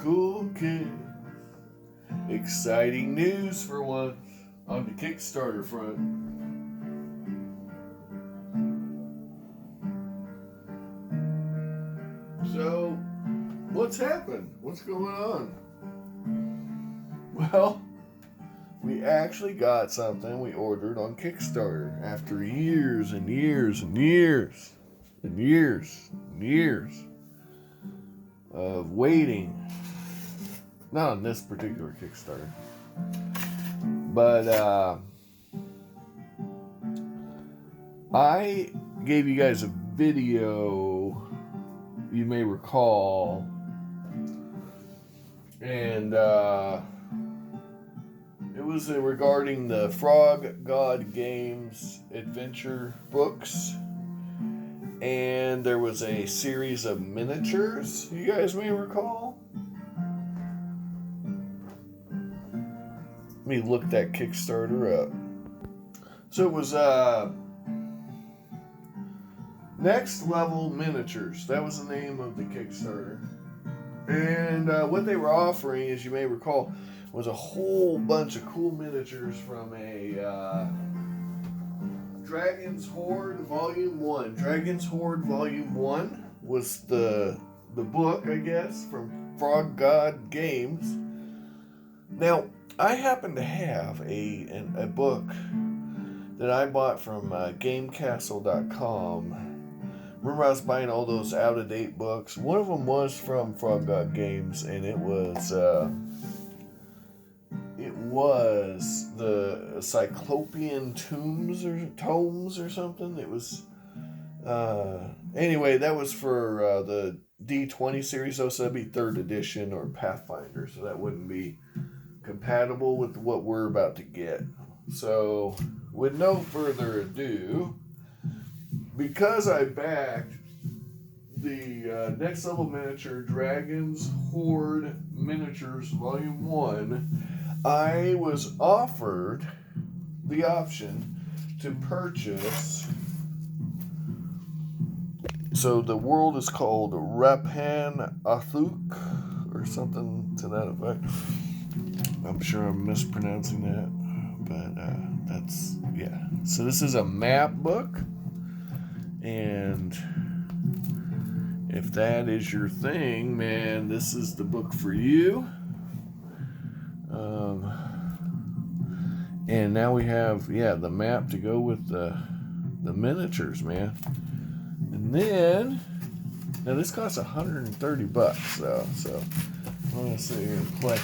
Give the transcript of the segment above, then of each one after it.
cool kid. Exciting news for once on the Kickstarter front. So, what's happened? What's going on? Well, we actually got something we ordered on Kickstarter after years and years and years and years and years of waiting. Not on this particular Kickstarter, but I gave you guys a video, you may recall, and it was regarding the Frog God Games adventure books, and there was a series of miniatures, you guys may recall. Let me look that Kickstarter up. So it was Next Level Miniatures. That was the name of the Kickstarter. And what they were offering, as you may recall, was a whole bunch of cool miniatures from a Dragon's Hoard Volume 1. Dragon's Hoard Volume 1 was the book, I guess, from Frog God Games. Now, I happen to have a book that I bought from GameCastle.com. Remember, I was buying all those out-of-date books. One of them was from Frog God Games, and it was the Cyclopean Tomes or something. It was anyway. That was for the D20 series, so that'd be 3rd edition or Pathfinder. So that wouldn't be compatible with what we're about to get. So, with no further ado, because I backed the Next Level Miniature Dragon's Hoard Miniatures Volume 1, I was offered the option to purchase. So the world is called Rapan Athuk or something to that effect. I'm sure I'm mispronouncing that, but that's, yeah. So this is a map book, and if that is your thing, man, this is the book for you. And now we have, the map to go with the miniatures, man. And then, now this costs $130, so I'm gonna sit here and play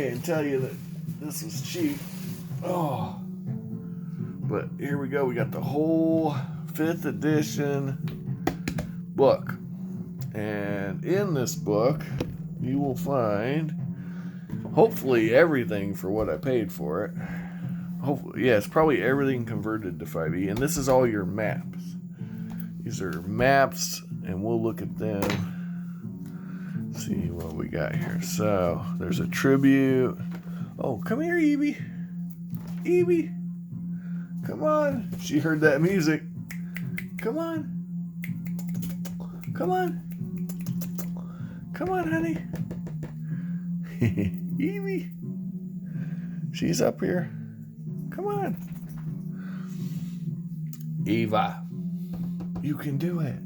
and tell you that this was cheap. Oh, but here we go. We got the whole 5th edition book, and in this book you will find hopefully everything for what I paid for it. Hopefully, it's probably everything converted to 5e, and this is all your maps. These are maps, and we'll look at them. See what we got here. So there's a tribute. Oh, come here, Evie. Evie, come on. She heard that music. Come on. Come on. Come on, honey. Evie. She's up here. Come on. Eva, you can do it.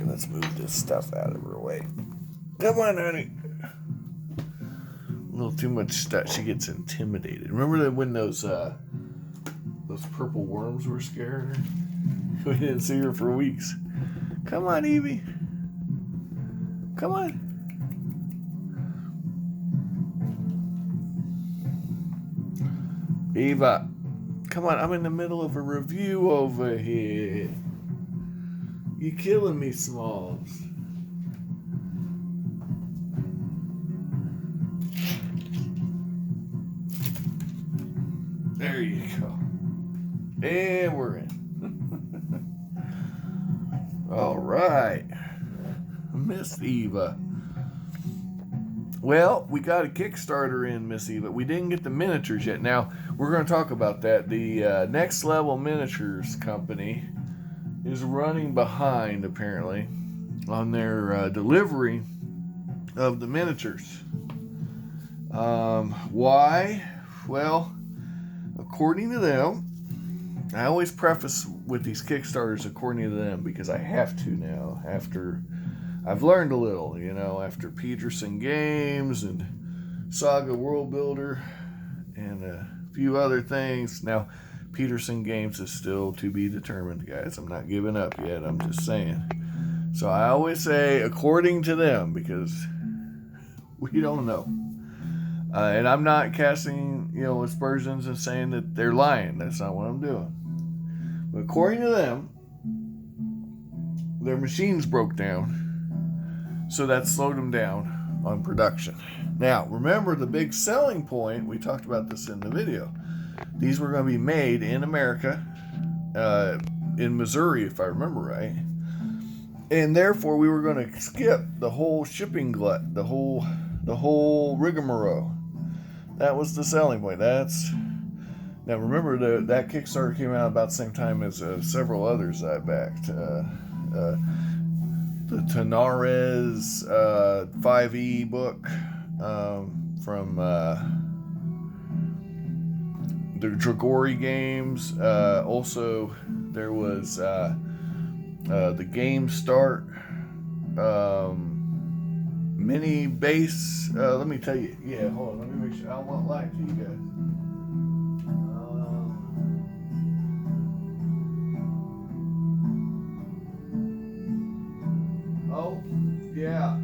Let's move this stuff out of her way. Come on, honey. A little too much stuff. She gets intimidated. Remember that when those purple worms were scaring her? We didn't see her for weeks. Come on, Evie. Come on. Eva. Come on, I'm in the middle of a review over here. You killing me, Smalls. There you go. And we're in. All right. Miss Eva. Well, we got a Kickstarter in, Missy, but we didn't get the miniatures yet. Now, we're going to talk about that. The Next Level Miniatures company is running behind, apparently, on their delivery of the miniatures. Why? Well, according to them, I always preface with these Kickstarters according to them because I have to now after I've learned a little, after Peterson Games and Saga World Builder and a few other things. Now, Peterson Games is still to be determined, guys. I'm not giving up yet. I'm just saying. So I always say according to them because we don't know. And I'm not casting, aspersions and saying that they're lying. That's not what I'm doing. But according to them, their machines broke down. So that slowed them down on production. Now, remember the big selling point, we talked about this in the video. These were going to be made in America, in Missouri, if I remember right. And therefore, we were going to skip the whole shipping glut, the whole rigmarole. That was the selling point. Now remember that Kickstarter came out about the same time as several others I backed. The Tanares 5e book from the Dragori games. Also, there was the Game Start mini base. Let me tell you. Yeah, hold on. Let me make sure. I won't lie to you guys. Oh, yeah.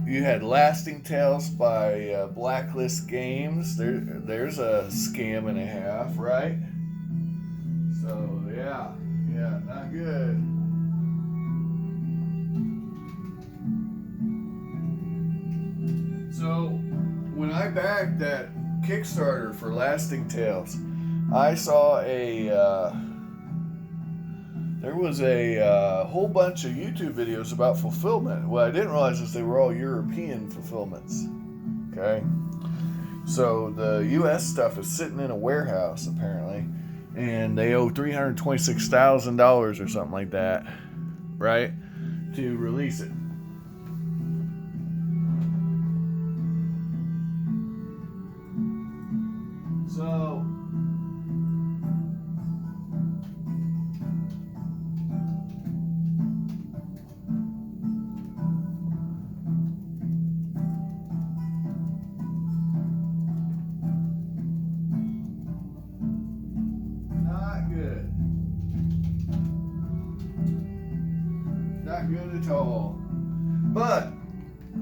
You had Lasting Tales by Blacklist Games. There's a scam and a half, right? So yeah, not good. So when I backed that Kickstarter for Lasting Tales, I saw there was a whole bunch of YouTube videos about fulfillment. What I didn't realize is they were all European fulfillments. Okay? So the US stuff is sitting in a warehouse, apparently, and they owe $326,000 or something like that, right, to release it. So not good at all. But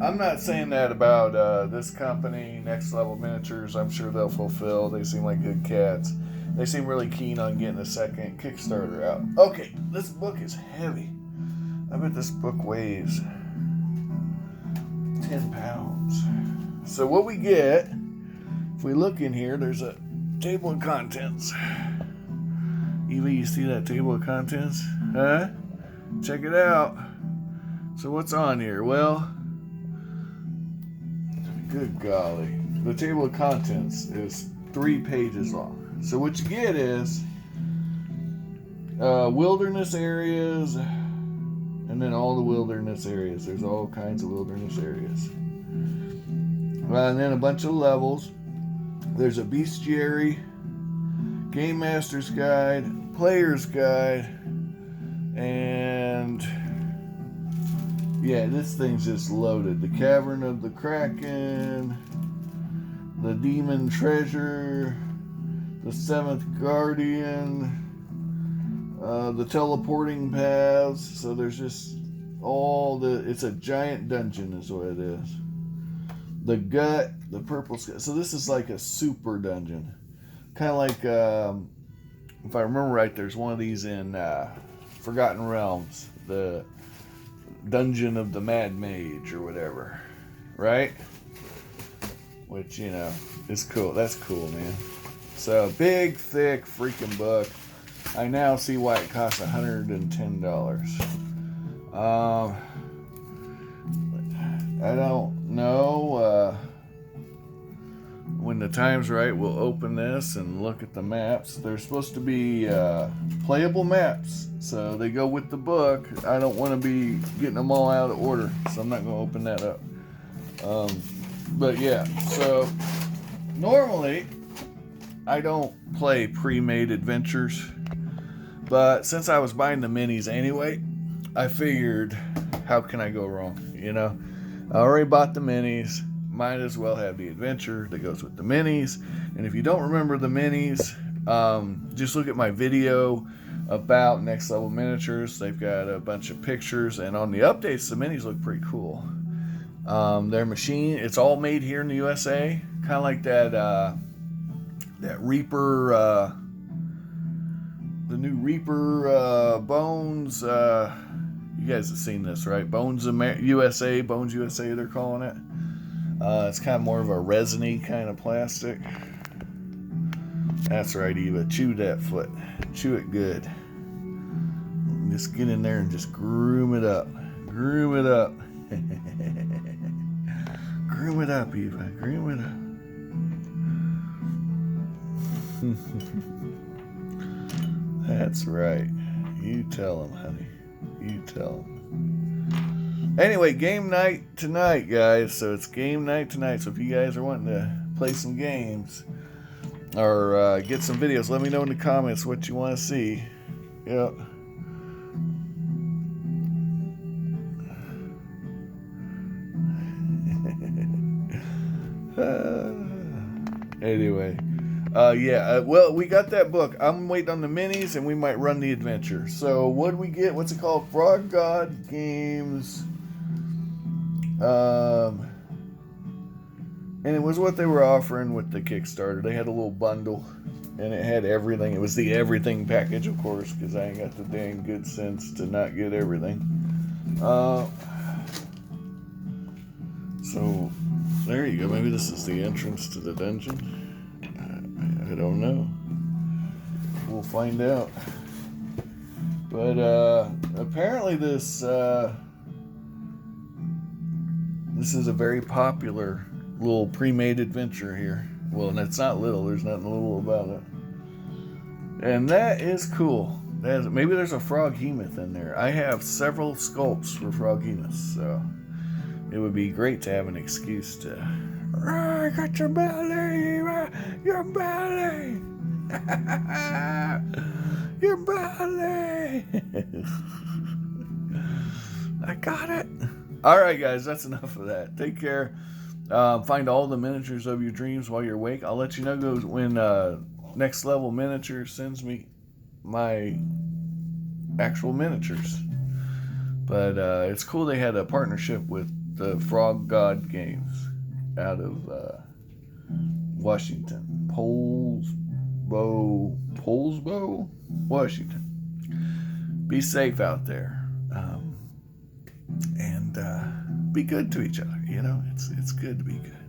I'm not saying that about this company, Next Level Miniatures. I'm sure they'll fulfill. They seem like good cats. They seem really keen on getting a second Kickstarter out. Okay, this book is heavy. I bet this book weighs 10 pounds. So what we get, if we look in here, there's a table of contents. Eva, you see that table of contents? Huh? Check it out. So what's on here? Well, good golly. The table of contents is 3 pages long. So what you get is wilderness areas, and then all the wilderness areas. There's all kinds of wilderness areas. And then a bunch of levels. There's a bestiary, game master's guide, player's guide, and yeah, this thing's just loaded. The Cavern of the Kraken, the Demon Treasure, the Seventh Guardian, the Teleporting Paths. So there's just it's a giant dungeon is what it is. The Gut, the Purple Sky. So this is like a super dungeon. Kind of like, if I remember right, there's one of these in Forgotten Realms. The Dungeon of the Mad Mage or whatever. Right? Which, is cool. That's cool, man. So, big, thick freaking book. I now see why it costs $110. I don't know. When the time's right, we'll open this and look at the maps. They're supposed to be playable maps, so they go with the book. I don't want to be getting them all out of order, so I'm not going to open that up. But yeah, so normally I don't play pre-made adventures, but since I was buying the minis anyway, I figured, how can I go wrong? You know, I already bought the minis. Might as well have the adventure that goes with the minis. And if you don't remember the minis, just look at my video about Next Level Miniatures. They've got a bunch of pictures, and on the updates, the minis look pretty cool. Their machine, it's all made here in the USA, kind of like that Reaper, the new Reaper Bones. You guys have seen this, right? Bones USA, they're calling it. It's kind of more of a resiny kind of plastic. That's right, Eva. Chew that foot. Chew it good. Just get in there and just groom it up. Groom it up. Groom it up, Eva. Groom it up. That's right. You tell him, honey. You tell him. Anyway, game night tonight, guys. So it's game night tonight. So if you guys are wanting to play some games or get some videos, let me know in the comments what you want to see. Yep. Anyway. Well, we got that book. I'm waiting on the minis, and we might run the adventure. So what do we get? What's it called? Frog God Games. And it was what they were offering with the Kickstarter. They had a little bundle, and it had everything. It was the everything package, of course, because I ain't got the dang good sense to not get everything. So there you go. Maybe this is the entrance to the dungeon. I don't know. We'll find out. But apparently this is a very popular little pre-made adventure here. Well, and it's not little. There's nothing little about it. And that is cool. Maybe there's a froghemoth in there. I have several sculpts for froghemoths, so it would be great to have an excuse to... I got your belly! Your belly! Your belly! I got it! Alright guys, that's enough of that. Take care. Find all the miniatures of your dreams while you're awake. I'll let you know when Next Level Miniatures sends me my actual miniatures. But it's cool they had a partnership with the Frog God Games out of Washington. Poulsbo, Washington. Be safe out there. And be good to each other. You know, it's good to be good.